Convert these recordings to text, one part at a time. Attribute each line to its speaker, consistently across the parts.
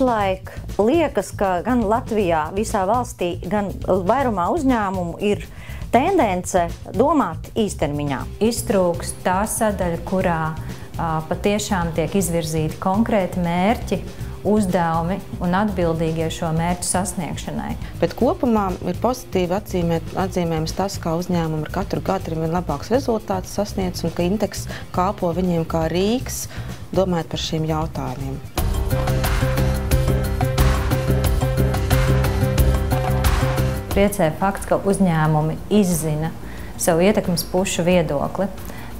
Speaker 1: Pašlaik liekas, ka gan Latvijā, visā valstī, gan vairumā uzņēmumu ir tendence domāt īstermiņā.
Speaker 2: Iztrūkst tā sadaļa, kurā patiešām tiek izvirzīti konkrēti mērķi, uzdevumi un atbildīgie šo mērķu sasniegšanai.
Speaker 3: Bet kopumā ir pozitīvi atzīmējams tas, ka uzņēmumi ar katru gadu ir labāks rezultāts sasniedz un ka Inteks kalpo viņiem kā rīks domājot par šiem jautājumiem.
Speaker 2: Priecē fakts, ka uzņēmumi izzina savu ietekmes pušu viedokli,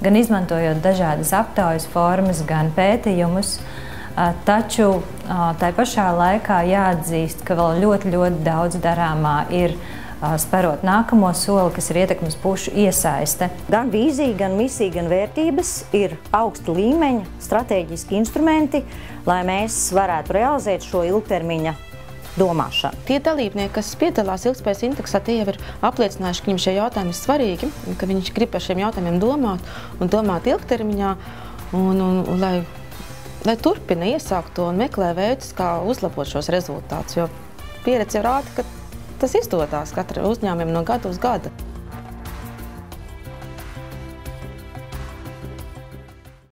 Speaker 2: gan izmantojot dažādas aptaujas formas, gan pētījumus, taču tai pašā laikā jāatzīst, ka vēl ļoti daudz darāmā ir sperot nākamo soli, kas ir ietekmes pušu iesaiste.
Speaker 1: Gan vīzija, gan misija, gan vērtības ir augsta līmeņa stratēģiski instrumenti, lai mēs varētu realizēt šo ilgtermiņa domāšanu.
Speaker 3: Tie dalībnieki, kas piedalās ilgtspējas indeksā, tie jau ir apliecinājuši, ka viņiem šie jautājumi ir svarīgi, ka viņi grib par šiem jautājumiem domāt un domāt ilgtermiņā, un lai turpina iesākt to un meklē veidus, kā uzlabot šos rezultātus, jo pieredze jau rāda, ka tas izdodās katram uzņēmumam no gada uz gadu.